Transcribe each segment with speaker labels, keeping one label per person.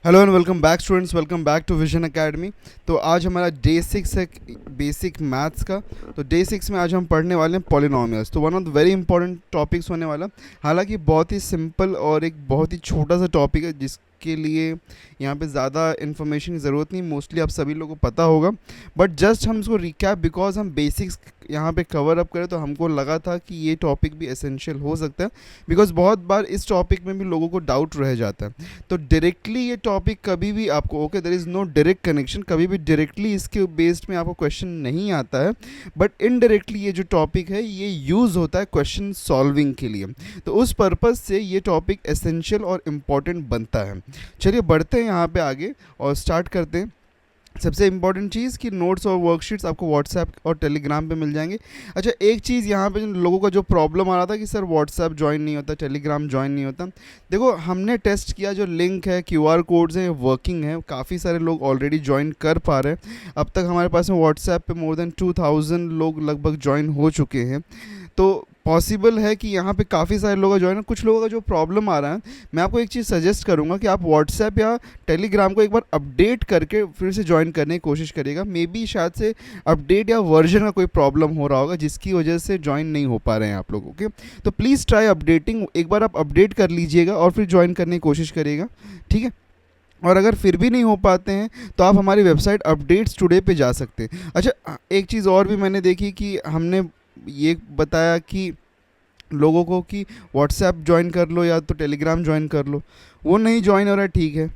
Speaker 1: Hello and welcome back students, welcome back to Vision Academy. तो आज हमारा day 6 है बेसिक मैथ्स का। तो डे 6 में आज हम पढ़ने वाले हैं पॉलिनॉमियल्स। तो one of the very important topics होने वाला, हालांकि बहुत ही सिंपल और एक बहुत ही छोटा सा टॉपिक है जिसके लिए यहाँ पे ज़्यादा इन्फॉर्मेशन की ज़रूरत नहीं, मोस्टली आप सभी लोगों को पता होगा। बट जस्ट हम इसको रिकैप, बिकॉज हम बेसिक्स यहाँ पे कवर अप करें तो हमको लगा था कि ये टॉपिक भी एसेंशियल हो सकता है, बिकॉज बहुत बार इस टॉपिक में भी लोगों को डाउट रह जाता है। तो डायरेक्टली ये टॉपिक कभी भी आपको, okay, there is no direct connection, कभी भी डायरेक्टली इसके बेस्ड में आपको क्वेश्चन नहीं आता है, बट इनडायरेक्टली ये जो टॉपिक है ये यूज़ होता है क्वेश्चन सॉल्विंग के लिए। तो उस पर्पज़ से ये टॉपिक एसेंशियल और इम्पॉर्टेंट बनता है। चलिए बढ़ते हैं यहाँ पे आगे और स्टार्ट करते हैं। सबसे इम्पॉर्टेंट चीज़ कि नोट्स और वर्कशीट्स आपको व्हाट्सएप और टेलीग्राम पे मिल जाएंगे। अच्छा, एक चीज़ यहाँ पे जिन लोगों का जो प्रॉब्लम आ रहा था कि सर व्हाट्सएप ज्वाइन नहीं होता, टेलीग्राम ज्वाइन नहीं होता, देखो हमने टेस्ट किया, जो लिंक है, क्यूआर कोड्स हैं, वर्किंग है, काफ़ी सारे लोग ऑलरेडी ज्वाइन कर पा रहे हैं। अब तक हमारे पास में व्हाट्सएप पे मोर देन 2000 लोग लगभग ज्वाइन हो चुके हैं। तो पॉसिबल है कि यहाँ पे काफ़ी सारे लोग ज्वाइन हैं। कुछ लोगों का जो प्रॉब्लम आ रहा है, मैं आपको एक चीज़ सजेस्ट करूँगा कि आप व्हाट्सएप या टेलीग्राम को एक बार अपडेट करके फिर से ज्वाइन करने की कोशिश करिएगा। मे बी शायद से अपडेट या वर्जन का कोई प्रॉब्लम हो रहा होगा जिसकी वजह से ज्वाइन नहीं हो पा रहे हैं आप लोग। ओके, तो प्लीज़ ट्राई अपडेटिंग, एक बार आप अपडेट कर लीजिएगा और फिर ज्वाइन करने की कोशिश करिएगा, ठीक है। और अगर फिर भी नहीं हो पाते हैं तो आप हमारी वेबसाइट अपडेट्स टुडे पे जा सकते हैं। अच्छा, एक चीज़ और भी मैंने देखी कि हमने ये बताया कि लोगों को कि व्हाट्सएप ज्वाइन कर लो या तो टेलीग्राम ज्वाइन कर लो, वो नहीं ज्वाइन हो रहा है, ठीक है।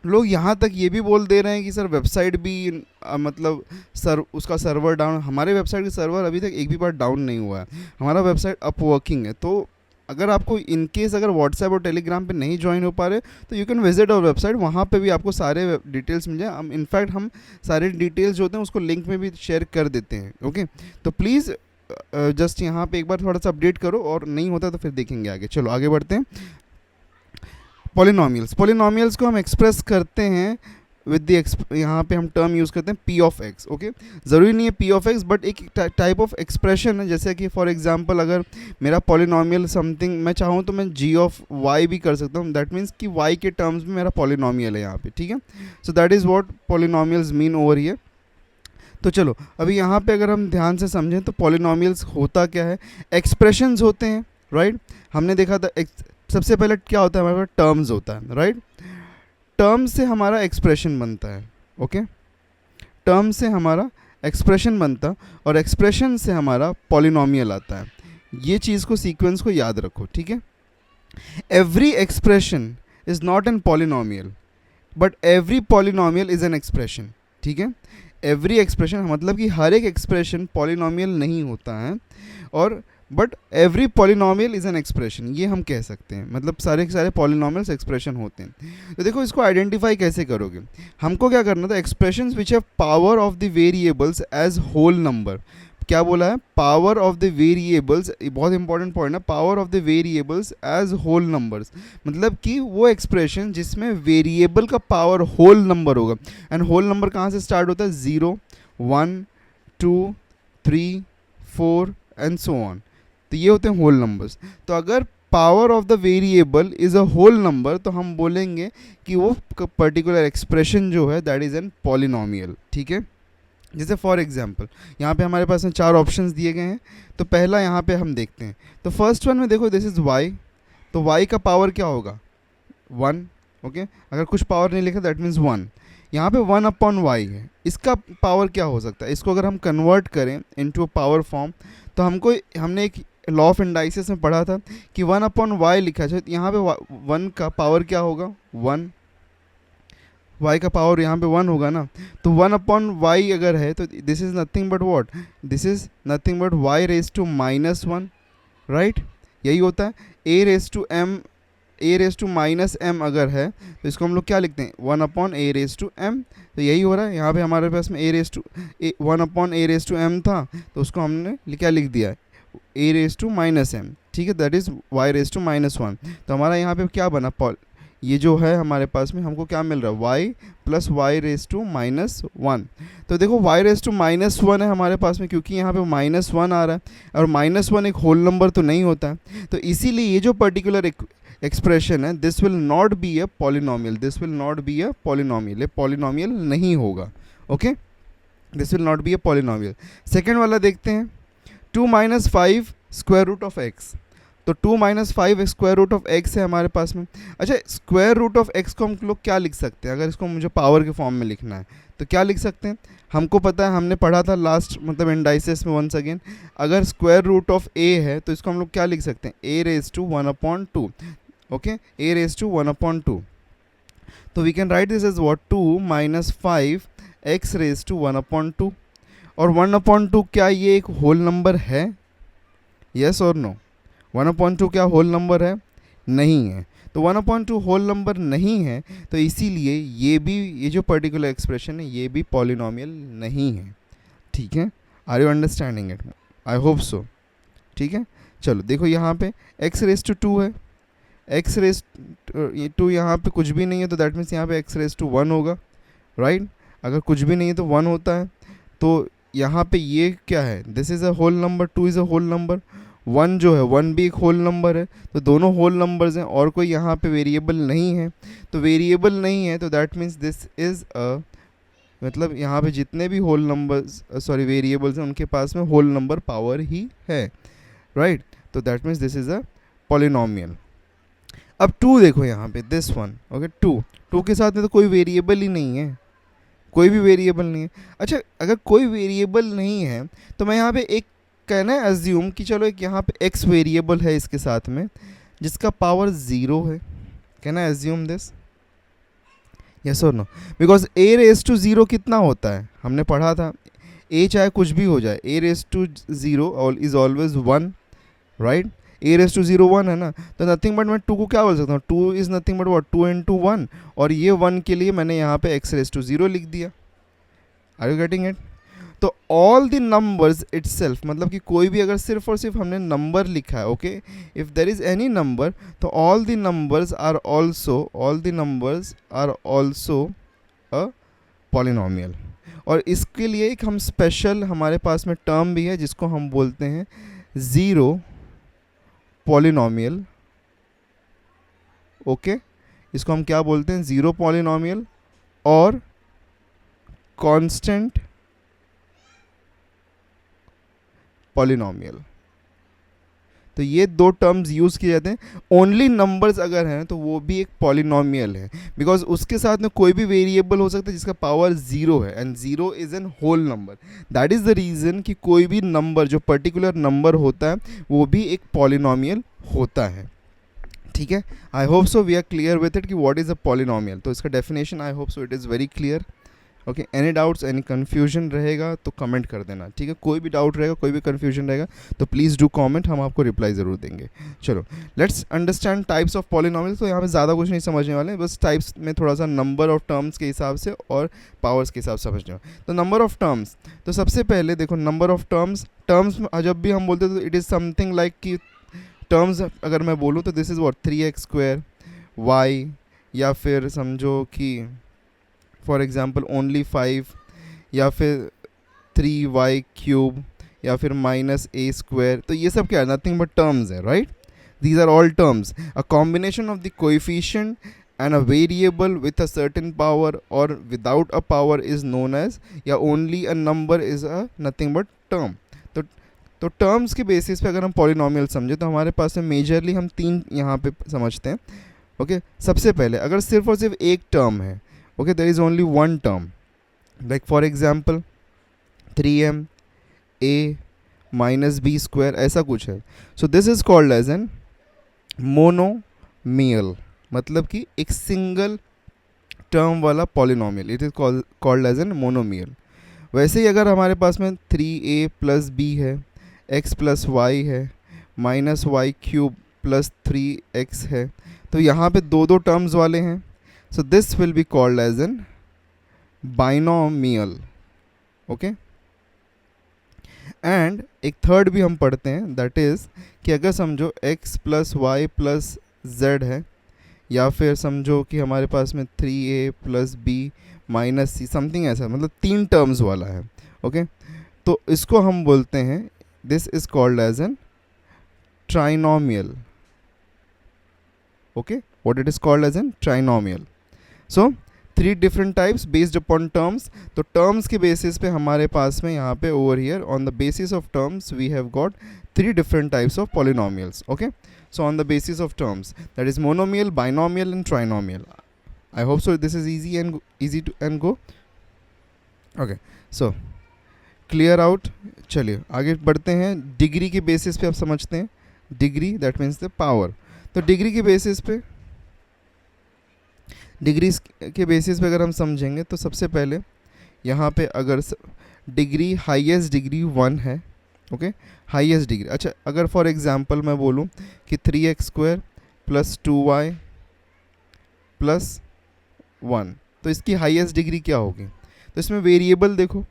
Speaker 1: लोग यहाँ तक ये भी बोल दे रहे हैं कि सर वेबसाइट भी मतलब सर उसका सर्वर डाउन, हमारे वेबसाइट का सर्वर अभी तक एक भी बार डाउन नहीं हुआ है, हमारा वेबसाइट अप वर्किंग है। तो अगर आपको इन केस अगर व्हाट्सएप और टेलीग्राम पे नहीं ज्वाइन हो पा रहे तो you can visit our website, वहाँ पे भी आपको सारे डिटेल्स मिल जाए। हम इनफैक्ट हम सारे डिटेल्स जो होते हैं उसको लिंक में भी शेयर कर देते हैं। ओके, तो प्लीज़ जस्ट यहाँ पे एक बार थोड़ा सा अपडेट करो, और नहीं होता तो फिर देखेंगे आगे। चलो आगे बढ़ते हैं। पॉलिनॉमियल्स, पॉलिनॉमियल्स को हम एक्सप्रेस करते हैं विद द, यहाँ पे हम टर्म यूज़ करते हैं पी ऑफ एक्स। ओके, ज़रूरी नहीं है पी ऑफ एक्स, बट एक टाइप ऑफ एक्सप्रेशन है। जैसे कि फॉर एग्जांपल अगर मेरा पॉलिनॉमियल समथिंग मैं चाहूँ तो मैं जी ऑफ वाई भी कर सकता हूँ। दैट मीन्स कि वाई के टर्म्स में मेरा पॉलिनॉमियल है यहाँ पे, ठीक है। So that is what polynomials mean over here. तो चलो अभी यहाँ पे अगर हम ध्यान से समझें तो पॉलिनॉमियल्स होता क्या है, एक्सप्रेशंस होते हैं, राइट। हमने देखा था सबसे पहले क्या होता है, हमारे पास टर्म्स होता है, राइट। टर्म से हमारा एक्सप्रेशन बनता है। ओके, टर्म से हमारा एक्सप्रेशन बनता और एक्सप्रेशन से हमारा पॉलिनॉमियल आता है। ये चीज़ को, सीक्वेंस को याद रखो, ठीक है। Every expression is not an polynomial, but every polynomial is an expression, ठीक है। एवरी एक्सप्रेशन मतलब कि हर एक एक्सप्रेशन पॉलिनॉमियल नहीं होता है, और but every polynomial is an expression, ये हम कह सकते हैं। मतलब सारे के सारे पॉलिनॉमियल्स एक्सप्रेशन होते हैं। तो देखो इसको आइडेंटिफाई कैसे करोगे, हमको क्या करना था, expressions which have power of the variables as whole number. क्या बोला है, पावर ऑफ द वेरिएबल्स, बहुत इंपॉर्टेंट पॉइंट है, power of the variables as whole numbers, मतलब कि वो एक्सप्रेशन जिसमें वेरिएबल का पावर होल नंबर होगा। एंड होल नंबर कहाँ से स्टार्ट होता है, 0 1 2 3 4 एंड सो ऑन। तो ये होते हैं होल नंबर्स। तो अगर power of the variable is a whole number तो हम बोलेंगे कि वो पर्टिकुलर एक्सप्रेशन जो है दैट इज़ एन पॉलिनॉमियल, ठीक है। जैसे फॉर एग्जांपल यहाँ पे हमारे पास में 4 ऑप्शंस दिए गए हैं। तो पहला यहाँ पे हम देखते हैं, तो फर्स्ट वन में देखो दिस इज़ y, तो y का पावर क्या होगा, 1। ओके, अगर कुछ पावर नहीं लिखा दैट मीन्स 1। यहाँ पे 1/y है, इसका पावर क्या हो सकता है, इसको अगर हम कन्वर्ट करें इनटू अ पावर फॉर्म तो हमने एक लॉ ऑफ इंडाइसिस में पढ़ा था कि 1/y लिखा है, तो यहाँ पे 1 का पावर क्या होगा, 1, y का पावर यहाँ पे 1 होगा ना। तो 1/y अगर है तो this is nothing but what, this is nothing but y raise to -1, right. यही होता है। a रेज टू -m अगर है तो इसको हम लोग क्या लिखते हैं, 1/a रेज टू m। तो यही हो रहा है, यहाँ पे हमारे पास में 1/a रेज टू m था, तो उसको हमने क्या लिख दिया है, a रेज टू -m, ठीक है, that is y raise to -1। तो हमारा यहाँ पे क्या बना, ये जो है हमारे पास में हमको क्या मिल रहा है, y plus y raise to -1। तो देखो y रेज टू -1 है हमारे पास में, क्योंकि यहाँ पे -1 आ रहा है, और -1 एक होल नंबर तो नहीं होता है। तो इसीलिए ये जो पर्टिकुलर एक्सप्रेशन है, this will not be a polynomial, this will not be a polynomial, ये पॉलिनोमियल नहीं होगा. Okay, this will not be a polynomial. Second वाला देखते हैं, 2 minus 5 square root of x. तो 2 minus 5 square root of x है हमारे पास में. अच्छा, स्क्वायर रूट ऑफ एक्स को हम लोग क्या लिख सकते हैं, अगर इसको मुझे पावर के फॉर्म में लिखना है तो क्या लिख सकते हैं. हमको पता है, हमने पढ़ा था लास्ट मतलब इंडाइसिस में वंस अगेन, अगर स्क्वायर रूट ऑफ ए है तो इसको हम लोग क्या लिख सकते हैं, a raise to 1/2. Okay, a raise to 1/2. तो we can write this as what, 2 minus 5 x raise to 1/2. और 1/2 क्या ये एक होल नंबर है, यस और नो. 1/2 क्या होल नंबर है, नहीं है. तो 1/2 होल नंबर नहीं है, तो इसीलिए ये भी, ये जो पर्टिकुलर एक्सप्रेशन है ये भी पॉलिनोमियल नहीं है. ठीक है, are you understanding it, I hope so. ठीक है, चलो देखो यहाँ पे x रेज टू 2 है, x रेज टू यहाँ पे कुछ भी नहीं है, तो दैट मीन्स यहाँ पे x रेज टू 1 होगा, राइट. अगर कुछ भी नहीं है तो 1 होता है. तो यहाँ पे ये क्या है, this is a whole number, 2 is a whole number, 1 जो है 1 भी एक होल नंबर है. तो दोनों होल नंबर्स हैं और कोई यहाँ पे वेरिएबल नहीं है. तो वेरिएबल नहीं है तो दैट मीन्स दिस इज़ अ, मतलब यहाँ पे जितने भी होल नंबर्स सॉरी वेरिएबल्स हैं उनके पास में होल नंबर पावर ही है, राइट. तो that means this is a polynomial. अब 2 देखो यहाँ पे, दिस वन, ओके, 2 के साथ में तो कोई वेरिएबल ही नहीं है, कोई भी वेरिएबल नहीं है. अच्छा, अगर कोई वेरिएबल नहीं है तो मैं यहाँ पे एक कहना है एज्यूम कि चलो एक यहाँ पे x वेरिएबल है इसके साथ में जिसका पावर 0 है. कहना है एज्यूम दिस, यस और no. Because a raise to 0 कितना होता है, हमने पढ़ा था, a चाहे कुछ भी हो जाए, a raise to 0 is always 1, right. a raise to 0 1 है ना, तो नथिंग बट मैं 2 को क्या बोल सकता हूँ, 2 is nothing but what, 2 into 1, और ये 1 के लिए मैंने यहाँ पे x रेज टू 0 लिख दिया. Are you getting it. तो ऑल द नंबर्स इटसेल्फ, मतलब कि कोई भी अगर सिर्फ और सिर्फ हमने नंबर लिखा है, okay, if there is any number, तो all the numbers are also a polynomial. और इसके लिए एक हम स्पेशल हमारे पास में टर्म भी है जिसको हम बोलते हैं ज़ीरो पॉलिनोमियल. ओके, इसको हम क्या बोलते हैं, ज़ीरो पॉलिनोमियल और कांस्टेंट पॉलिनोमियल. तो ये दो टर्म्स यूज़ किए जाते हैं. ओनली नंबर्स अगर हैं तो वो भी एक पॉलिनोमियल है, बिकॉज उसके साथ में कोई भी वेरिएबल हो सकता है जिसका पावर 0 है, and 0 is an whole number. That is the reason कि कोई भी नंबर जो पर्टिकुलर नंबर होता है वो भी एक पॉलिनोमियल होता है. ठीक है, I hope so we are clear with it कि व्हाट इज़ अ पॉलिनोमियल. तो इसका definition I hope so it is very clear. Okay, any doubts, any confusion रहेगा तो कमेंट कर देना. ठीक है, कोई भी डाउट रहेगा, कोई भी कन्फ्यूजन रहेगा तो प्लीज़ डू कमेंट, हम आपको रिप्लाई ज़रूर देंगे. चलो, let's understand types of polynomial. तो यहाँ पे ज़्यादा कुछ नहीं समझने वाले, बस टाइप्स में थोड़ा सा नंबर ऑफ टर्म्स के हिसाब से और पावर्स के हिसाब से समझने वाले. तो नंबर ऑफ टर्म्स, तो सबसे पहले देखो नंबर ऑफ टर्म्स. टर्म्स जब भी हम बोलते हैं तो इट इज़ समथिंग लाइक कि टर्म्स अगर मैं बोलूँ तो this is what 3x² y, या फिर समझो कि फॉर एग्ज़ाम्पल ओनली 5, या फिर 3y³, या फिर -a². तो ये सब क्या है, नथिंग बट टर्म्स है, right. These are all terms. A combination of the coefficient and a variable with a certain power और without a power is known as, या only a number is a nothing but term. तो terms के basis पे अगर हम polynomial समझे तो हमारे पास में मेजरली हम 3 यहाँ पे समझते हैं. ओके, सबसे पहले अगर सिर्फ और सिर्फ एक टर्म है, okay, there is only one term, like for example 3m a minus b square, ऐसा कुछ है. so this is called as an monomial, मतलब कि एक सिंगल टर्म वाला polynomial, it is called as an monomial. वैसे ही अगर हमारे पास में 3a प्लस b है, x प्लस y है, -y³ प्लस 3x है, तो यहाँ पे दो दो टर्म्स वाले हैं. So this will be called as an binomial. Okay? And एक थर्ड भी हम पढ़ते हैं, that is कि अगर समझो x plus y plus z है, या फिर समझो कि हमारे पास में 3a plus b minus c, something ऐसा, मतलब 3 टर्म्स वाला है. ओके, तो इसको हम बोलते हैं, this is called as an trinomial. okay, what it is called as a trinomial. So 3 different types based upon terms. तो terms के basis पे हमारे पास में यहाँ पे over here on the basis of terms we have got 3 different types of polynomials. Okay, so on the basis of terms, that is monomial, binomial and trinomial. I hope so this is easy to go. Okay, so clear out. चलिए आगे बढ़ते हैं. Degree के basis पे आप समझते हैं. Degree that means the power. तो डिग्री के बेसिस पे अगर हम समझेंगे तो सबसे पहले यहाँ पे अगर डिग्री हाईएस्ट डिग्री 1 है. Okay, highest degree. अच्छा, अगर फॉर एग्जांपल मैं बोलूँ कि 3x² प्लस 2y प्लस 1, तो इसकी हाईएस्ट डिग्री क्या होगी? तो इसमें वेरिएबल देखो,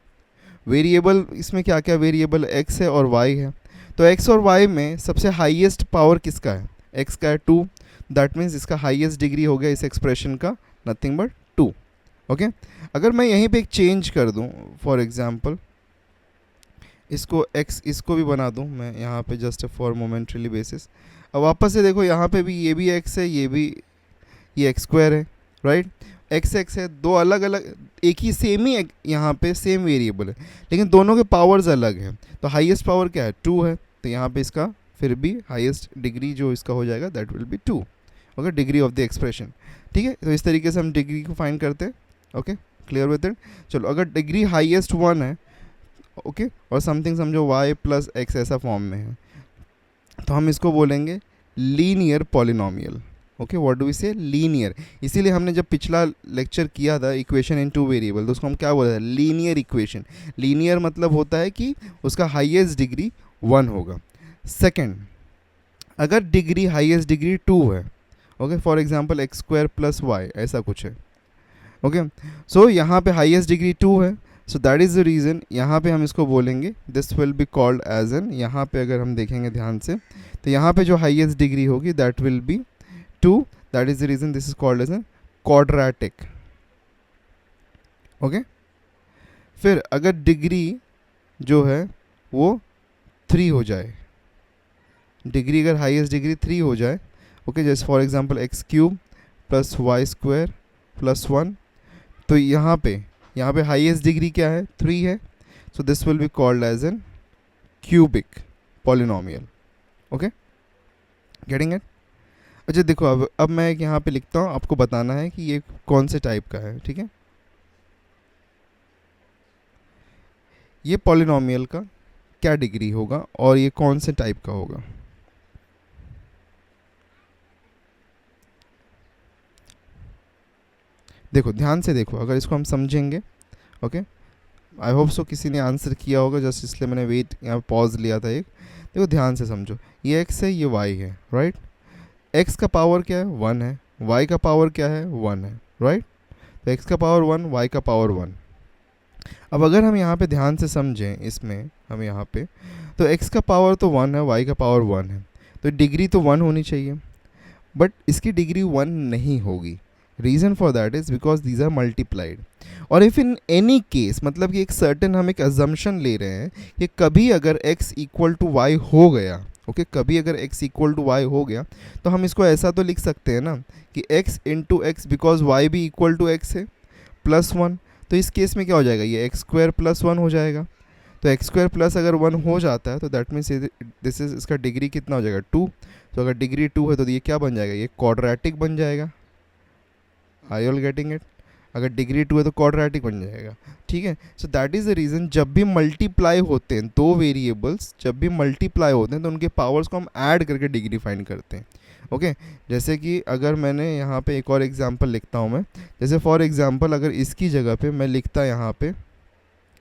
Speaker 1: वेरिएबल इसमें क्या क्या वेरिएबल x है और y है. तो x और y में सबसे हाईएस्ट पावर किसका है? x का है 2. दैट मीन्स इसका हाईएस्ट डिग्री हो गया इस एक्सप्रेशन का नथिंग बट 2. ओके, अगर मैं यहीं पे एक चेंज कर दूं, फॉर एग्जांपल इसको x इसको भी बना दूं मैं यहाँ पे जस्ट फॉर मोमेंटरीली बेसिस. अब वापस से देखो यहाँ पे भी ये भी x है, ये x² है, राइट. x है, दो अलग अलग, एक ही सेम ही यहाँ पे सेम वेरिएबल है लेकिन दोनों के पावर्स अलग हैं. तो हाईएस्ट पावर क्या है? 2 है. तो यहाँ पे इसका फिर भी हाईएस्ट डिग्री जो इसका हो जाएगा that will be 2. Okay, degree of the expression. ठीक है, तो इस तरीके से हम डिग्री को फाइंड करते हैं. Okay, clear with it. चलो, अगर डिग्री हाईएस्ट 1 है, ओके, और समथिंग समझो y प्लस x ऐसा फॉर्म में है, तो हम इसको बोलेंगे linear polynomial. Okay, what do we say? Linear. इसीलिए हमने जब पिछला लेक्चर किया था इक्वेशन इन 2 वेरिएबल, तो उसको हम क्या बोला था? Linear equation. लीनियर मतलब होता है कि उसका हाईएस्ट डिग्री 1 होगा. सेकंड, अगर डिग्री हाईएस्ट डिग्री 2 है, okay, for example x² plus y ऐसा कुछ है. ओके, सो यहाँ पे हाईएस्ट डिग्री 2 है. So that is the reason यहाँ पे हम इसको बोलेंगे this will be called as an, यहाँ पे अगर हम देखेंगे ध्यान से तो यहाँ पे जो हाईएस्ट डिग्री होगी that will be 2. That is the reason this is called as an quadratic. Okay, फिर अगर डिग्री जो है वो 3 हो जाए, डिग्री अगर हाईएस्ट डिग्री 3 हो जाए, ओके, जैसे for example x³ plus y² plus 1, तो यहाँ पे हाईएस्ट डिग्री क्या है? 3 है. So this will be called as an cubic polynomial. Okay, getting it? अच्छा देखो, अब मैं एक यहाँ पे लिखता हूँ, आपको बताना है कि ये कौन से टाइप का है. ठीक है, ये पॉलिनोमियल का क्या डिग्री होगा और ये कौन से टाइप का होगा. देखो, ध्यान से देखो, अगर इसको हम समझेंगे, ओके, आई होप सो किसी ने आंसर किया होगा, जस्ट इसलिए मैंने वेट यहाँ पॉज लिया था एक. देखो ध्यान से समझो, ये x है, ये y है, राइट. x का पावर क्या है? 1 है. y का पावर क्या है? 1 है, राइट. तो x का पावर 1, y का पावर 1. अब अगर हम यहाँ पे ध्यान से समझें, इसमें हम यहाँ पे, तो x का पावर तो 1 है, y का पावर 1 है, तो डिग्री तो 1 होनी चाहिए, बट इसकी डिग्री 1 नहीं होगी. Reason for that is because these are multiplied. और इफ़ इन एनी केस, मतलब कि एक सर्टेन हम एक अजम्पशन ले रहे हैं कि कभी अगर x इक्वल टू y हो गया, ओके, कभी अगर x इक्वल टू y हो गया, तो हम इसको ऐसा तो लिख सकते हैं ना कि x into x, because y भी इक्वल टू x है, प्लस 1. तो इस केस में क्या हो जाएगा? ये x² प्लस 1 हो जाएगा. तो x² प्लस अगर 1 हो जाता है तो दैट मीन्स दिस इज, इसका डिग्री कितना हो जाएगा? 2. तो अगर डिग्री 2 है तो ये क्या बन जाएगा? ये क्वाड्रेटिक बन जाएगा. Are you all getting it? अगर डिग्री 2 है तो क्वाड्रेटिक बन जाएगा. ठीक है, so that is the reason जब भी मल्टीप्लाई होते हैं, दो वेरिएबल्स जब भी मल्टीप्लाई होते हैं तो उनके पावर्स को हम ऐड करके डिग्री फाइंड करते हैं. ओके, जैसे कि अगर मैंने यहाँ पे एक और एग्जांपल लिखता हूँ मैं, जैसे फॉर एग्जांपल अगर इसकी जगह पे मैं लिखता यहाँ पे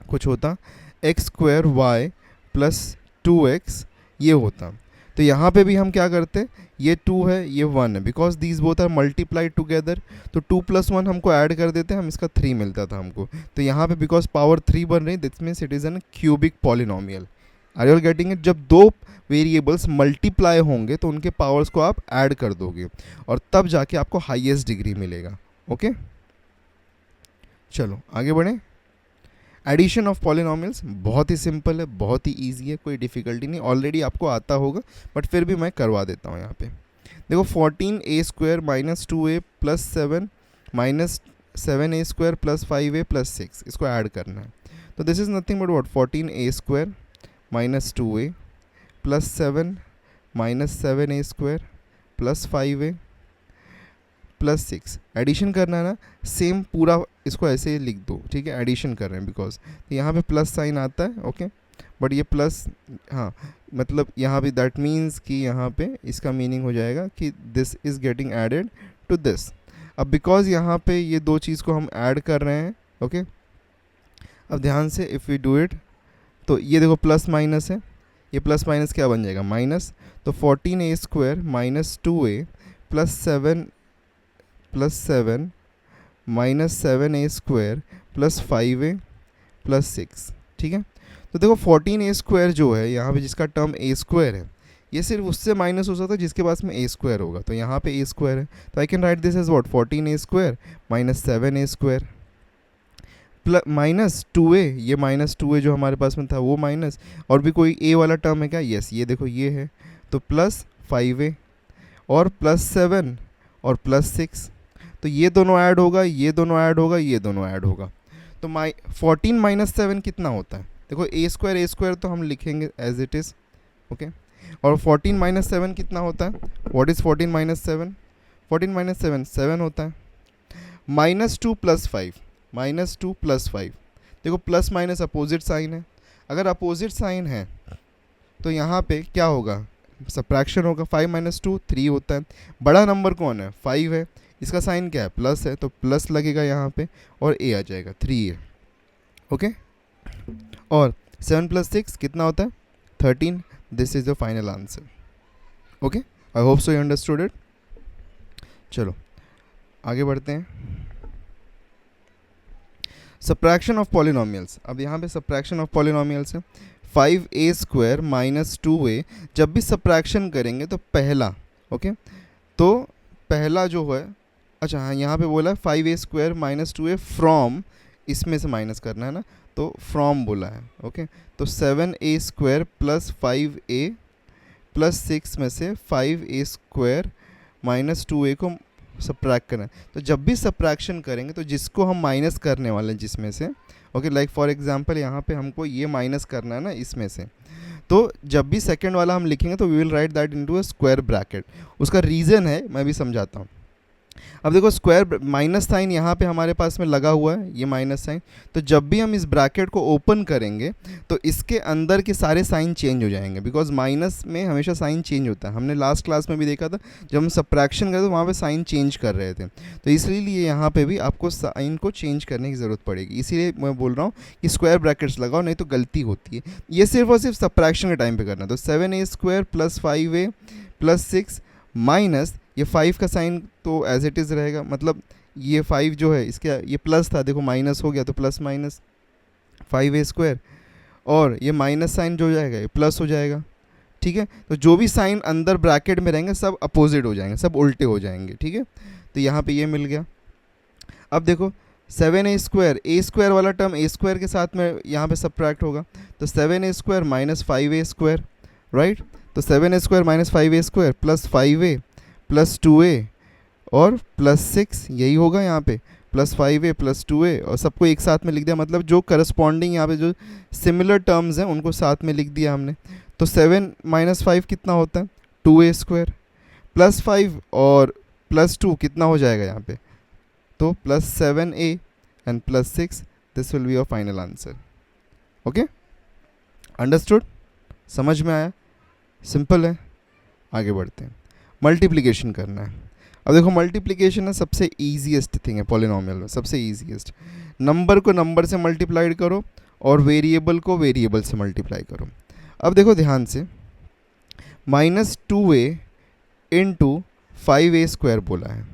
Speaker 1: कुछ होता x² y प्लस 2x ये होता, तो यहाँ पे भी हम क्या करते, ये 2 है, ये 1 है, because these both are multiplied together, तो 2 प्लस 1 हमको ऐड कर देते हैं, हम इसका 3 मिलता था हमको. तो यहाँ पे बिकॉज पावर 3 बन रही, this means it is an cubic polynomial. Are you all getting it? जब दो वेरिएबल्स मल्टीप्लाई होंगे तो उनके पावर्स को आप ऐड कर दोगे और तब जाके आपको हाईएस्ट डिग्री मिलेगा. ओके, चलो आगे बढ़ें. एडिशन ऑफ पॉलिनोमियल्स बहुत ही सिंपल है, बहुत ही ईजी है, कोई डिफ़िकल्टी नहीं, ऑलरेडी आपको आता होगा, बट फिर भी मैं करवा देता हूँ यहाँ पे. देखो 14a² minus 2a plus 7 minus 7a² plus 5a plus 6, इसको ऐड करना है। तो this is nothing but what 14a² minus 2a plus 7 minus 7a² plus 5a plus 6, addition करना है ना, सेम पूरा इसको ऐसे ही लिख दो, ठीक है, एडिशन कर रहे हैं बिकॉज तो यहाँ पे प्लस साइन आता है, ओके, बट ये प्लस, हाँ मतलब यहाँ पे दैट मीन्स कि यहाँ पे इसका मीनिंग हो जाएगा कि this is getting added to this. अब बिकॉज यहाँ पे ये दो चीज़ को हम ऐड कर रहे हैं, ओके, अब ध्यान से इफ़ वी डू इट, तो ये देखो प्लस माइनस है, ये प्लस माइनस क्या बन जाएगा माइनस, तो 14a² minus 2a plus 7 minus 7a² plus 5a plus 6, ठीक है। तो देखो 14a² जो है यहाँ पे जिसका टर्म a² है, ये सिर्फ उससे माइनस हो सकता है जिसके पास में a² होगा, तो यहाँ पे a² है, तो I can write this as what 14a² minus 7a² plus minus 2a, ये माइनस 2a जो हमारे पास में था वो माइनस, और भी कोई a वाला टर्म है क्या, यस ये देखो ये है, तो प्लस 5a और प्लस 7 और प्लस 6, तो ये दोनों ऐड होगा, ये दोनों ऐड होगा, ये दोनों ऐड होगा, तो 14 माइनस 7 कितना होता है, देखो a² तो हम लिखेंगे एज इट इज़, ओके, और 14 माइनस 7 कितना होता है, व्हाट इज़ 14 माइनस 7, 14 माइनस 7 7 होता है, माइनस 2 प्लस 5, माइनस 2 प्लस 5, देखो प्लस माइनस अपोजिट साइन है, अगर अपोजिट साइन है तो यहाँ पे क्या होगा, सब्ट्रैक्शन होगा, 5 माइनस 2 3 होता है, बड़ा नंबर कौन है 5 है, इसका साइन क्या है प्लस है, तो प्लस लगेगा यहाँ पे और a आ जाएगा 3a, ओके, और 7 प्लस 6 कितना होता है 13, this is the final answer, okay, I hope so you understood it. चलो आगे बढ़ते हैं, सब्ट्रैक्शन ऑफ पॉलिनोमियल्स, अब यहाँ पे सब्ट्रैक्शन ऑफ पॉलिनोमियल्स है 5a² माइनस 2a, जब भी सब्ट्रैक्शन करेंगे तो पहला, ओके, तो पहला जो है, अच्छा हाँ यहाँ पे बोला है 5a² माइनस 2a फ्रॉम, इसमें से माइनस करना है ना, तो फ्रॉम बोला है, ओके, तो 7a² प्लस 5a प्लस 6 में से 5a² माइनस 2a को सब्ट्रैक्ट करना है, तो जब भी सब्ट्रैक्शन करेंगे तो जिसको हम माइनस करने वाले हैं जिसमें से, ओके, लाइक फॉर एग्जांपल यहाँ पे हमको ये माइनस करना है ना इसमें से, तो जब भी सेकंड वाला हम लिखेंगे तो we will write that into a square bracket, उसका रीज़न है मैं भी समझाता हूँ। अब देखो स्क्वायर माइनस साइन यहाँ पे हमारे पास में लगा हुआ है, ये माइनस साइन, तो जब भी हम इस ब्रैकेट को ओपन करेंगे तो इसके अंदर के सारे साइन चेंज हो जाएंगे, बिकॉज माइनस में हमेशा साइन चेंज होता है, हमने लास्ट क्लास में भी देखा था जब हम सब्ट्रैक्शन करते तो वहाँ पे साइन चेंज कर रहे थे, तो इसलिए यहाँ पे भी आपको साइन को चेंज करने की ज़रूरत पड़ेगी, इसीलिए मैं बोल रहा हूँ कि स्क्वायर ब्रैकेट्स लगाओ, नहीं तो गलती होती है, ये सिर्फ और सिर्फ सब्ट्रैक्शन के टाइम पर करना है। तो 7a² plus 5a plus 6 minus ये 5 का साइन तो एज इट इज़ रहेगा, मतलब ये 5 जो है इसके ये प्लस था, देखो माइनस हो गया तो प्लस माइनस 5a², और ये माइनस साइन जो हो जाएगा ये प्लस हो जाएगा, ठीक है, तो जो भी साइन अंदर ब्रैकेट में रहेंगे सब अपोजिट हो जाएंगे, सब उल्टे हो जाएंगे, ठीक है, तो यहाँ पे ये मिल गया। अब देखो 7a² वाला टर्म a² के साथ में यहाँ पे सब्ट्रैक्ट होगा, तो 7a² माइनस 5a², राइट, तो 7a² minus 5a² plus 5a plus 2a और प्लस 6, यही होगा यहाँ पे, प्लस 5a प्लस 2a, और सबको एक साथ में लिख दिया, मतलब जो करस्पॉन्डिंग यहाँ पे जो सिमिलर टर्म्स हैं उनको साथ में लिख दिया हमने, तो 7 माइनस 5 कितना होता है 2a² प्लस 5 और प्लस 2 कितना हो जाएगा यहाँ पे, तो plus 7a and plus 6, this will be your final answer, okay, understood, समझ में आया, सिंपल है। आगे बढ़ते हैं, मल्टीप्लिकेशन करना है। अब देखो मल्टीप्लिकेशन है सबसे ईजीएस्ट थिंग है पॉलिनोमियल में, सबसे ईजीएस्ट, नंबर को नंबर से मल्टीप्लाइड करो और वेरिएबल को वेरिएबल से मल्टीप्लाई करो। अब देखो ध्यान से, माइनस 2a इंटू 5a² बोला है,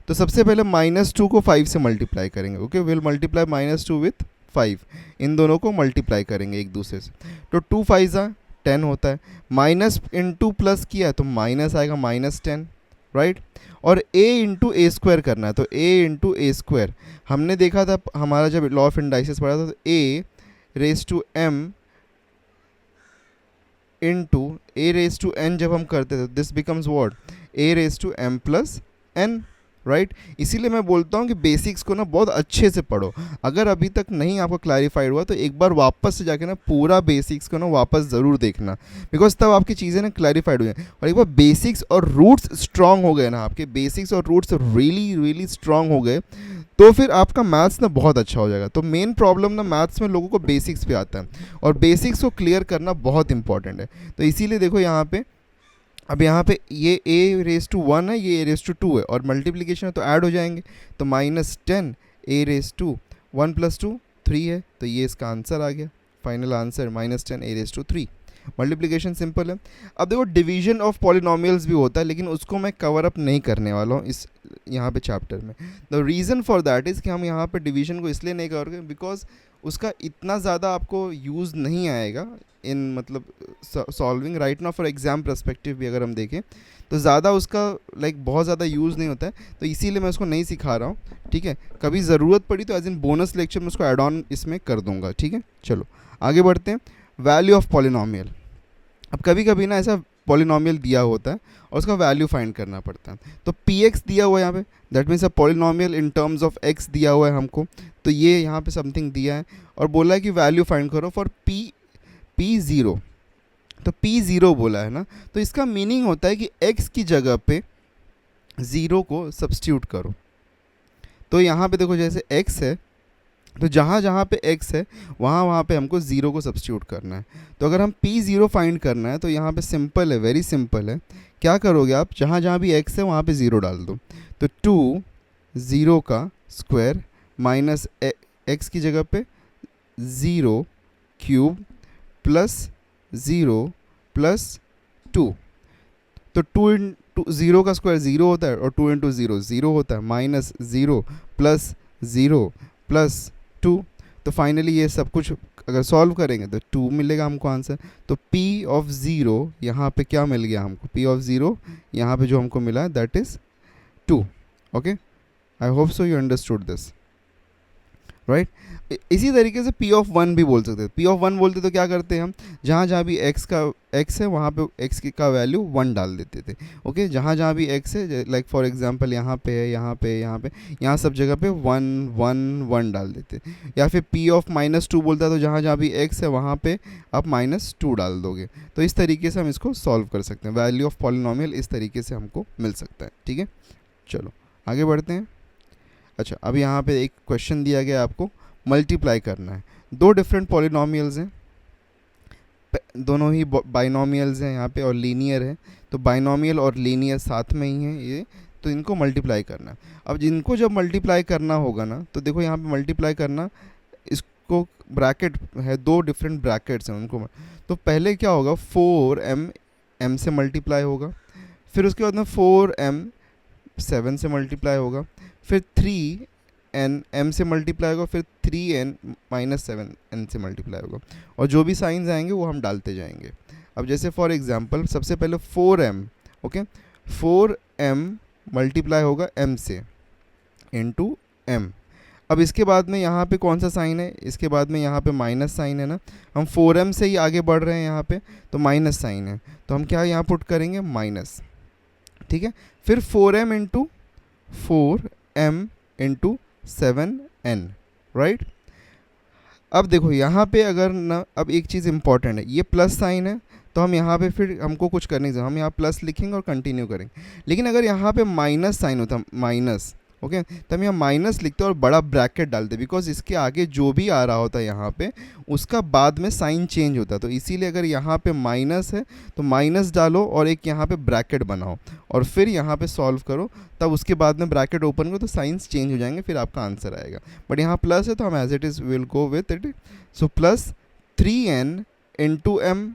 Speaker 1: तो सबसे पहले माइनस 2 को 5 से मल्टीप्लाई करेंगे, okay, will multiply minus 2 with 5, इन दोनों को मल्टीप्लाई करेंगे एक दूसरे से, तो 2 5 10 होता है, माइनस इंटू प्लस किया तो माइनस आएगा माइनस 10, राइट, और a इंटू a² करना है, तो a इंटू a², हमने देखा था हमारा जब लॉ ऑफ इंडाइसिस पढ़ा था, तो a raise to m into a raise to n जब हम करते थे, this becomes what a raise to m plus n, right. इसीलिए मैं बोलता हूँ कि बेसिक्स को ना बहुत अच्छे से पढ़ो। अगर अभी तक नहीं आपको क्लैरिफाइड हुआ तो एक बार वापस से जाके ना पूरा बेसिक्स को ना वापस ज़रूर देखना, बिकॉज तब आपकी चीज़ें ना क्लैरिफाइड हो जाए। और एक बार बेसिक्स और रूट्स स्ट्रांग हो गए ना, आपके बेसिक्स और रूट्स रियली रियली स्ट्रांग हो गए, तो फिर आपका मैथ्स ना बहुत अच्छा हो जाएगा। तो मेन प्रॉब्लम ना मैथ्स में लोगों को बेसिक्स पे आता है, और बेसिक्स को क्लियर करना बहुत इंपॉर्टेंट है। तो इसीलिए देखो यहाँ पे, अब यहाँ पे ये ए रेज टू 1 है, ये ए रेज टू 2 है, और मल्टीप्लिकेशन है तो ऐड हो जाएंगे। तो -10 ए रेज टू 1 + 2 3 है, तो ये इसका आंसर आ गया, final answer -10 a raise to 3। Multiplication simple है। अब देखो डिवीजन ऑफ पॉलिनोमियल्स भी होता है, लेकिन उसको मैं कवर अप नहीं करने वाला हूँ इस यहाँ पे चैप्टर में। The reason for that is कि हम यहाँ पे डिवीजन को इसलिए नहीं कवर करें बिकॉज उसका इतना ज़्यादा आपको यूज़ नहीं आएगा इन मतलब solving right now. For exam perspective भी अगर हम देखें तो ज़्यादा उसका बहुत ज़्यादा यूज़ नहीं होता है, तो इसीलिए मैं उसको नहीं सिखा रहा हूँ, ठीक है। कभी ज़रूरत पड़ी तो एज इन बोनस लेक्चर में उसको ऐड ऑन इसमें कर दूंगा, ठीक है। चलो आगे बढ़ते हैं। Value of polynomial. अब कभी कभी ना ऐसा पॉलिनोमियल दिया होता है और उसका वैल्यू फाइंड करना पड़ता है। तो px दिया हुआ है यहाँ पे, that means a polynomial in terms of x दिया हुआ है हमको। तो ये यहाँ पे समथिंग दिया है और बोला है कि वैल्यू फाइंड करो फॉर p0। तो p0 बोला है ना, तो इसका मीनिंग होता है कि x की जगह पे 0 को सब्स्टिट्यूट करो। तो यहाँ पे देखो जैसे x है, तो जहाँ जहाँ पे x है वहाँ वहाँ पे हमको 0 को सब्स्टिट्यूट करना है। तो अगर हम p0 फाइंड करना है तो यहाँ पे सिंपल है, वेरी सिंपल है। क्या करोगे आप, जहाँ जहाँ भी x है वहाँ पे 0 डाल दो। तो 2 0 का स्क्वायर माइनस x की जगह पे 0 क्यूब प्लस 0 प्लस 2। तो 2 इंटू 0 का स्क्वायर 0 होता है और 2 इंटू 0 0 होता है, माइनस 0 प्लस 0 प्लस 2। तो फाइनली ये सब कुछ अगर सॉल्व करेंगे तो 2 मिलेगा हमको आंसर। तो p ऑफ 0 यहाँ पे क्या मिल गया हमको, p ऑफ 0 यहाँ पे जो हमको मिला है that is 2। Okay, I hope so you understood this, right. इसी तरीके से p ऑफ 1 भी बोल सकते हैं। p ऑफ 1 बोलते तो क्या करते हैं हम, जहाँ जहाँ भी x है वहाँ पे x का वैल्यू 1 डाल देते थे। ओके, जहाँ जहाँ भी x है, लाइक फॉर एग्जांपल यहाँ पे है, यहाँ पे, यहाँ पे, यहाँ सब जगह पे 1 1 1 डाल देते। या फिर p ऑफ -2 बोलता है तो जहाँ जहाँ भी x है वहाँ पे आप -2 डाल दोगे। तो इस तरीके से हम इसको सॉल्व कर सकते हैं। वैल्यू ऑफ पॉलिनोमियल इस तरीके से हमको मिल सकता है, ठीक है। चलो आगे बढ़ते हैं। अच्छा, अब यहाँ पे एक क्वेश्चन दिया गया आपको, मल्टीप्लाई करना है। दो डिफरेंट पॉलिनोमियल्स हैं, दोनों ही बाइनोमियल्स हैं यहाँ पे और लीनियर है। तो बाइनोमियल और लीनियर साथ में ही हैं ये, तो इनको मल्टीप्लाई करना है। अब जिनको जब मल्टीप्लाई करना होगा ना, तो देखो यहाँ पे मल्टीप्लाई करना, इसको ब्रैकेट है, दो डिफरेंट ब्रैकेट्स हैं उनको। तो पहले क्या होगा, 4m m से मल्टीप्लाई होगा, फिर उसके बाद में 4m 7 से मल्टीप्लाई होगा, फिर 3n m से मल्टीप्लाई होगा, फिर 3n -7n से मल्टीप्लाई होगा, और जो भी साइंस आएंगे वो हम डालते जाएंगे। अब जैसे फॉर एग्जांपल सबसे पहले 4m, ओके, 4m मल्टीप्लाई होगा m से इंटू m। अब इसके बाद में यहाँ पे कौन सा साइन है, इसके बाद में यहाँ पे माइनस साइन है ना, हम 4m से ही आगे बढ़ रहे हैं यहाँ पे, तो माइनस साइन है, तो हम क्या यहाँ पुट करेंगे, माइनस, ठीक है। फिर 4m into 4m into 7n, right. अब देखो यहाँ पे अगर ना, अब एक चीज़ इंपॉर्टेंट है, ये प्लस साइन है, तो हम यहाँ पे फिर हमको कुछ करने की, हम यहाँ प्लस लिखेंगे और कंटिन्यू करेंगे। लेकिन अगर यहाँ पे माइनस साइन होता, माइनस, ओके, तो हम यहाँ माइनस लिखते और बड़ा ब्रैकेट डालते, बिकॉज इसके आगे जो भी आ रहा होता है यहाँ पे उसका बाद में साइन चेंज होता है। तो इसीलिए अगर यहाँ पे माइनस है तो माइनस डालो और एक यहाँ पे ब्रैकेट बनाओ और फिर यहाँ पे सॉल्व करो, तब उसके बाद में ब्रैकेट ओपन करो तो साइंस चेंज हो जाएंगे, फिर आपका आंसर आएगा। बट यहाँ प्लस है तो हम as it is will go with it. So plus 3n into m,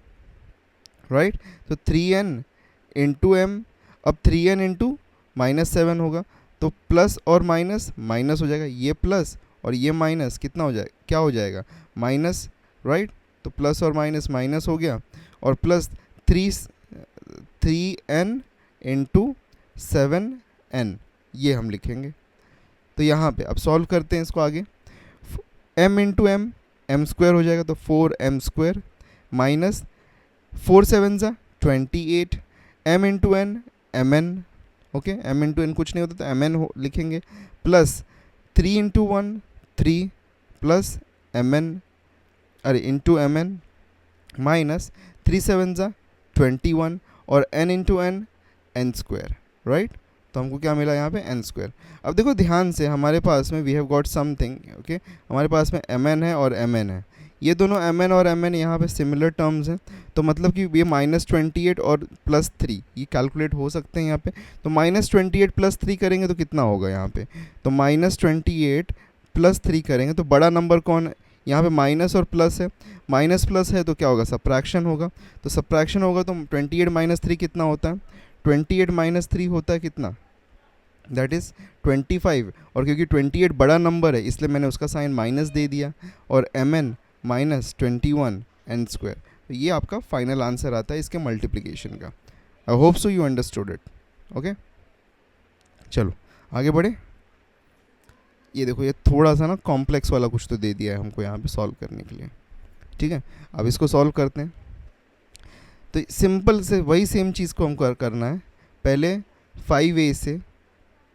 Speaker 1: right. तो 3n इंटू m, अब 3n इंटू -7 होगा, तो प्लस और माइनस माइनस हो जाएगा, ये प्लस और ये माइनस कितना हो जाएगा, क्या हो जाएगा, माइनस, राइट। तो प्लस और माइनस माइनस हो गया, और प्लस 3n इंटू 7n ये हम लिखेंगे। तो यहाँ पे अब सॉल्व करते हैं इसको आगे, m इंटू m स्क्वायर हो जाएगा, तो 4m square minus 4 7 28, m into n mn okay, m into n कुछ नहीं होता तो mn लिखेंगे, प्लस 3 इंटू 1 3 प्लस mn अरे इंटू mn माइनस 3 7 ज़ा 21 और n into n n square, right. तो हमको क्या मिला यहाँ पे n स्क्वायर। अब देखो ध्यान से, हमारे पास में we have got something, okay, हमारे पास में mn है और mn है, ये दोनों mn और mn यहाँ पे सिमिलर टर्म्स हैं, तो मतलब कि ये -28 और +3 ये कैलकुलेट हो सकते हैं यहाँ पे। तो -28 + 3 करेंगे तो कितना होगा यहाँ पे, तो -28 + 3 करेंगे तो बड़ा नंबर कौन है यहाँ पे, माइनस और प्लस है, माइनस प्लस है तो क्या होगा, सब्ट्रैक्शन होगा, तो सब्ट्रैक्शन होगा तो 28 - 3 कितना होता है, 28 - 3 होता है कितना, दैट इज़ 25। और क्योंकि 28 बड़ा नंबर है इसलिए मैंने उसका साइन माइनस दे दिया, और mn -21 n स्क्वायर। तो ये आपका फाइनल आंसर आता है इसके मल्टीप्लिकेशन का। आई hope so you understood it. Okay, चलो आगे बढ़े। ये देखो, ये थोड़ा सा ना कॉम्प्लेक्स वाला कुछ तो दे दिया है हमको यहाँ पे सॉल्व करने के लिए, ठीक है। अब इसको सॉल्व करते हैं। तो सिंपल से वही सेम चीज़ को हमको करना है। पहले 5a से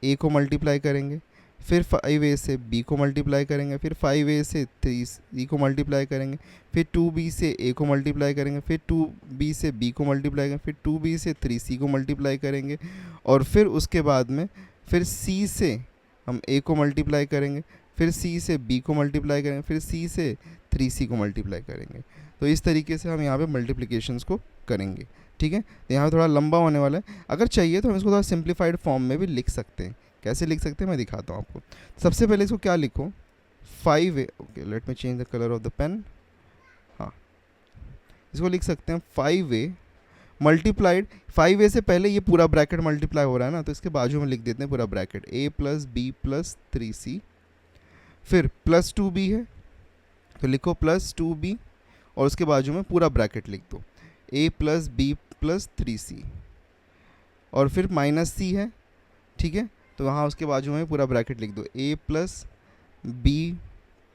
Speaker 1: a को मल्टीप्लाई करेंगे, फिर 5a से b को मल्टीप्लाई करेंगे, फिर 5a से 3c को मल्टीप्लाई करेंगे, फिर 2b से a को मल्टीप्लाई करेंगे, फिर 2b से b को मल्टीप्लाई करेंगे, फिर 2b से 3c को मल्टीप्लाई करेंगे, और फिर उसके बाद में फिर c से हम a को मल्टीप्लाई करेंगे, फिर c से b को मल्टीप्लाई करेंगे, फिर c से 3c को मल्टीप्लाई करेंगे। तो इस तरीके से हम यहाँ पे मल्टीप्लिकेशंस को करेंगे, ठीक है। तो यहाँ थोड़ा लंबा होने वाला है, अगर चाहिए तो हम इसको थोड़ा सिंप्लीफाइड फॉर्म में भी लिख सकते हैं। कैसे लिख सकते हैं मैं दिखाता हूँ आपको। सबसे पहले इसको क्या लिखो, 5a, okay let me change the colour of the pen. हाँ, इसको लिख सकते हैं 5a मल्टीप्लाइड, 5a से पहले ये पूरा ब्रैकेट मल्टीप्लाई हो रहा है ना, तो इसके बाजू में लिख देते हैं पूरा ब्रैकेट, a + b + 3c, फिर +2b है तो लिखो +2b, और उसके बाजू में पूरा ब्रैकेट लिख दो, a + b + 3c, और फिर -c है, ठीक है, तो वहाँ उसके बाजू में पूरा ब्रैकेट लिख दो, a + b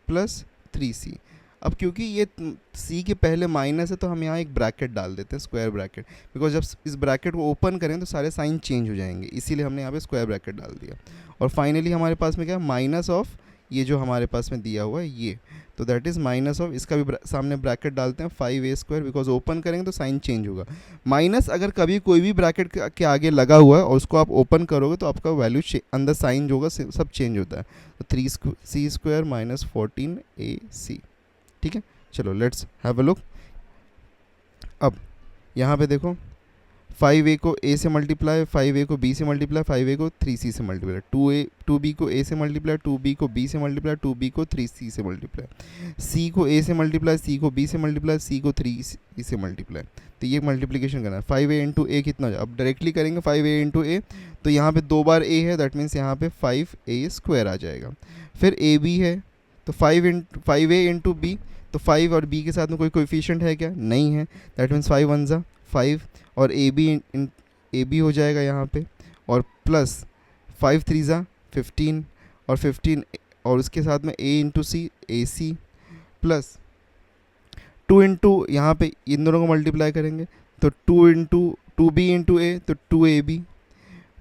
Speaker 1: + 3c। अब क्योंकि ये c के पहले माइनस है तो हम यहाँ एक ब्रैकेट डाल देते हैं, स्क्वायर ब्रैकेट, बिकॉज जब इस ब्रैकेट को ओपन करें तो सारे साइन चेंज हो जाएंगे, इसीलिए हमने यहाँ पे स्क्वायर ब्रैकेट डाल दिया। और फाइनली हमारे पास में क्या है, माइनस ऑफ ये जो हमारे पास में दिया हुआ है ये, तो दैट इज़ माइनस ऑफ, इसका भी सामने ब्रैकेट डालते हैं 5a², बिकॉज ओपन करेंगे तो साइन चेंज होगा। माइनस अगर कभी कोई भी ब्रैकेट के आगे लगा हुआ है और उसको आप ओपन करोगे तो आपका वैल्यू अंदर साइन जो होगा सब चेंज होता है। तो 3c² - 14ac, ठीक है। चलो लेट्स हैव अ लुक। अब यहाँ पे देखो, 5a को a से मल्टीप्लाई, 5a को b से मल्टीप्लाई, 5a को 3c से मल्टीप्लाई, 2b को a से मल्टीप्लाई, 2b को b से मल्टीप्लाई, 2b को 3c से मल्टीप्लाई, c को a से मल्टीप्लाई, c को b से मल्टीप्लाई, c को 3c से मल्टीप्लाई। तो ये मल्टीप्लिकेशन करना है। 5a इंटू ए कितना हो जाए, अब डायरेक्टली करेंगे 5a इंटू ए, तो यहाँ पे 2 बार a है, दैट मीन्स यहाँ पे 5a² आ जाएगा। फिर ab है तो 5a इंटू b, तो 5 और b के साथ में कोई कोएफिशिएंट है क्या, नहीं है, दैट मीन्स 5 1 ज़ा 5, और ए बी हो जाएगा यहाँ पे, और प्लस 5 3 ज़ा 15, और 15 और उसके साथ में a into c a c, plus 2 into यहाँ पे इन दोनों को मल्टीप्लाई करेंगे तो 2b इंटू ए तो 2ab,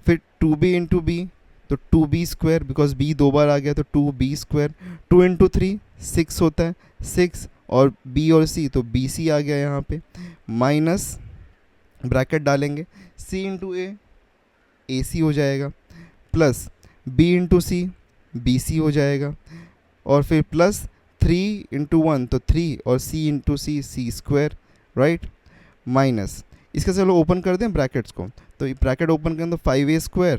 Speaker 1: फिर 2b इंटू बी तो 2b², बिकॉज b 2 बार आ गया तो 2b², 2 इंटू 3 6 होता है 6, और b और c तो bc आ गया यहाँ पे, माइनस ब्रैकेट डालेंगे c इंटू ए ac हो जाएगा, प्लस b इंटू सी bc हो जाएगा, और फिर प्लस 3 इंटू 1 तो 3, और c इंटू सी c², राइट, माइनस इसका चलो ओपन कर दें ब्रैकेट्स को, तो ये ब्रैकेट ओपन करें तो 5a²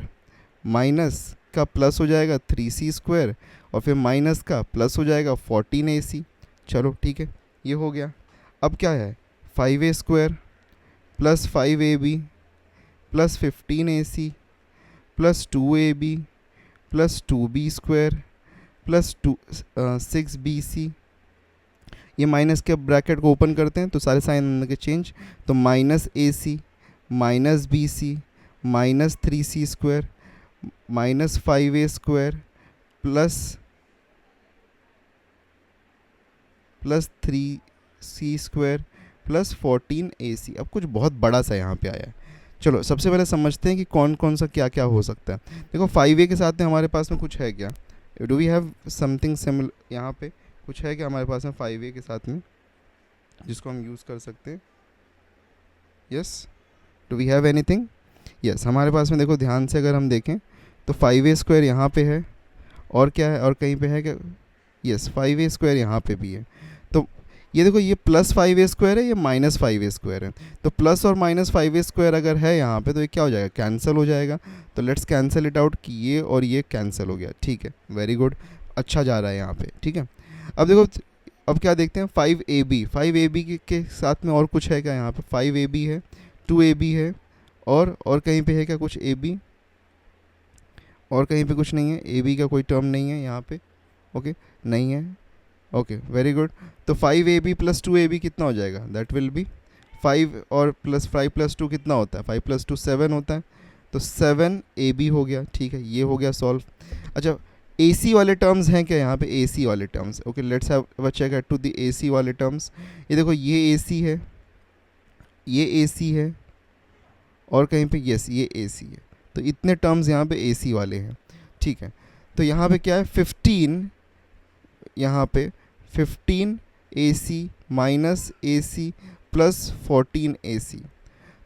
Speaker 1: माइनस का प्लस हो जाएगा 3c², और फिर माइनस का प्लस हो जाएगा 14ac। चलो ठीक है, ये हो गया। अब क्या है, 5a² plus 5ab plus 15ac plus 2ab plus 2b² plus 6bc। ये माइनस के ब्रैकेट को ओपन करते हैं तो सारे साइन अंदर के चेंज, तो -ac minus bc minus 3c² minus 5a² plus 3c² plus 14ac। अब कुछ बहुत बड़ा सा यहाँ पे आया है, चलो सबसे पहले समझते हैं कि कौन कौन सा क्या क्या हो सकता है। देखो 5a के साथ में हमारे पास में कुछ है क्या, do we have something similar, यहाँ पे कुछ है क्या हमारे पास में 5a के साथ में जिसको हम यूज़ कर सकते हैं? Yes, do we have anything? Yes, हमारे पास में देखो ध्यान से अगर हम देखें तो 5a² यहाँ पे है, और क्या है, और कहीं पे है क्या? यस, 5a² यहाँ पे भी है। तो ये देखो ये +5a² है, ये -5a² है। तो प्लस और -5a² अगर है यहाँ पे तो ये क्या हो जाएगा, कैंसिल हो जाएगा। तो लेट्स कैंसिल इट आउट कि ये और ये कैंसिल हो गया। ठीक है, वेरी गुड, अच्छा जा रहा है यहाँ पे। ठीक है, अब देखो अब क्या देखते हैं 5ab के साथ में और कुछ है क्या यहाँ पे? 5ab है, 2ab है, और कहीं पे है क्या कुछ ab? और कहीं पे कुछ नहीं है, ab का कोई टर्म नहीं है यहाँ पे। ओके, नहीं है। Okay, very good. तो 5ab + 2ab कितना हो जाएगा? दैट विल बी 5 और +5 + 2 कितना होता है? 5 + 2 7 होता है। तो 7ab हो गया। ठीक है, ये हो गया सॉल्व। अच्छा, AC वाले टर्म्स हैं क्या यहाँ पे? AC वाले terms, okay, let's have a check at to the AC वाले टर्म्स। ये देखो ये AC है, ये AC है, और कहीं पे यस ये AC है। तो इतने टर्म्स यहाँ पे AC वाले हैं। ठीक है, तो यहाँ पे क्या है 15, यहाँ पे 15 AC minus AC plus 14 AC।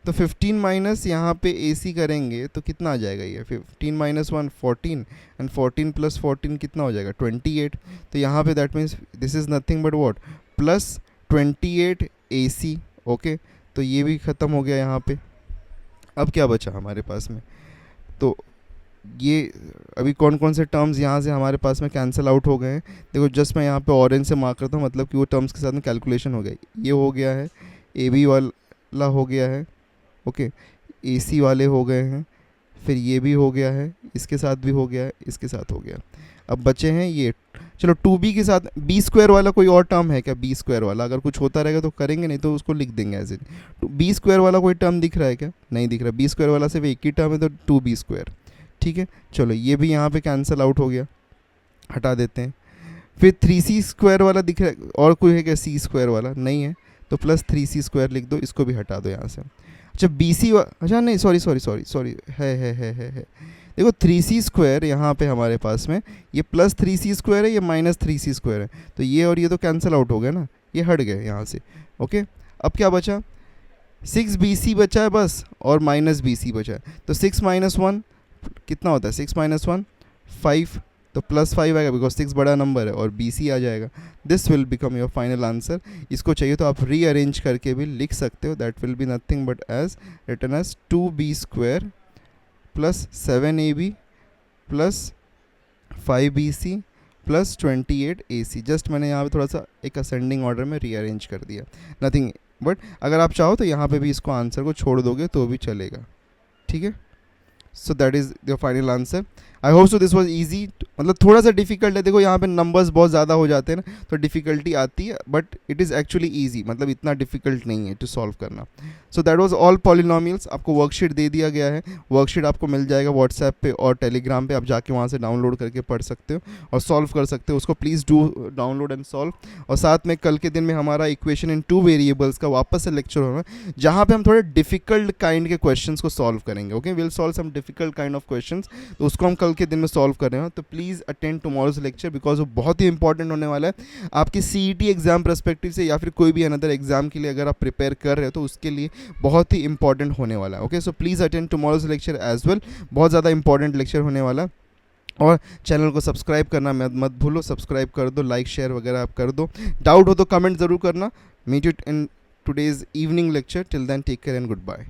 Speaker 1: तो 15 माइनस यहाँ पे AC करेंगे तो कितना आ जाएगा? ये 15 माइनस 1 14, एंड 14 प्लस 14 कितना हो जाएगा? 28। तो यहाँ पे that means this is nothing but what, +28 AC। Okay, तो ये भी ख़त्म हो गया यहाँ पे। अब क्या बचा हमारे पास में? तो ये अभी कौन कौन से टर्म्स यहाँ से हमारे पास में कैंसिल आउट हो गए हैं? देखो जस्ट मैं यहाँ पे ऑरेंज से मार्क करता हूँ, मतलब कि वो टर्म्स के साथ में कैलकुलेशन हो गया। ये हो गया है, AB वाला हो गया है, ओके, AC वाले हो गए हैं, फिर ये भी हो गया है, इसके साथ भी हो गया है, इसके साथ हो गया। अब बचे हैं ये, चलो 2b के साथ b² वाला कोई और टर्म है क्या? b² वाला अगर कुछ होता रहेगा तो करेंगे, नहीं तो उसको लिख देंगे एज इट। तो b² वाला कोई टर्म दिख रहा है क्या? नहीं दिख रहा। b² वाला सिर्फ एक ही टर्म है, तो 2b²। ठीक है, चलो ये भी यहाँ पे कैंसिल आउट हो गया, हटा देते हैं। फिर 3c² वाला दिख रहा है, और कोई है क्या c² वाला? नहीं है, तो +3c² लिख दो, इसको भी हटा दो यहाँ से। अच्छा अच्छा नहीं, सॉरी, है। देखो 3c² यहाँ पे हमारे पास में, ये +3c² है, ये -3c² है। तो ये और ये तो कैंसिल आउट हो गया ना, ये हट गए यहाँ से। ओके, अब क्या बचा? 6bc बचा है बस, और -bc बचा है। तो 6 - 1 कितना होता है? 6 - 1 5, तो +5 आएगा बिकॉज 6 बड़ा नंबर है, और BC आ जाएगा। This will become your final answer. इसको चाहिए तो आप रीअरेंज करके भी लिख सकते हो। That will be nothing but as written as 2b² + 7ab + 5bc + 28 AC। Just मैंने यहाँ पे थोड़ा सा एक असेंडिंग ऑर्डर में रीअरेंज कर दिया, नथिंग बट। अगर आप चाहो तो यहाँ पे भी इसको आंसर को छोड़ दोगे तो भी चलेगा। ठीक है, so that is your final answer. I hope so this was easy. मतलब थोड़ा सा डिफिकल्ट है, देखो यहाँ पे नंबर्स बहुत ज़्यादा हो जाते हैं ना, तो डिफिकल्टी आती है, but it is actually easy, मतलब इतना डिफिकल्ट नहीं है टू सॉल्व करना। So that was all polynomials. आपको वर्कशीट दे दिया गया है, वर्कशीट आपको मिल जाएगा व्हाट्सएप पे और टेलीग्राम पे, आप जाके वहाँ से डाउनलोड करके पढ़ सकते हो और सॉल्व कर सकते हो उसको। Please do download and solve. और साथ में कल के दिन में हमारा इक्वेशन इन 2 वेरिएबल्स का वापस से लेक्चर होना है, जहाँ पे हम थोड़े डिफिकल्ट काइंड के क्वेश्चंस को सॉल्व करेंगे। Okay, will solve some difficult kind of questions, तो उसको हम कल के दिन में सॉल्व कर रहे हो। तो please attend tomorrow's lecture, because वो बहुत ही इंपॉर्टेंट होने वाला है आपकी CET एग्जाम पर्सपेक्टिव से, या फिर कोई भी अनदर एग्जाम के लिए अगर आप प्रिपेयर कर रहे हो तो उसके लिए बहुत ही इंपॉर्टेंट होने वाला है। Okay, so please attend tomorrow's lecture as well, बहुत ज़्यादा इंपॉर्टेंट लेक्चर होने वाला है। और चैनल को सब्सक्राइब करना मत भूलो, सब्सक्राइब कर दो, लाइक शेयर वगैरह आप कर दो। डाउट हो तो कमेंट ज़रूर करना। Meet you in today's evening lecture. Till then take care and good bye.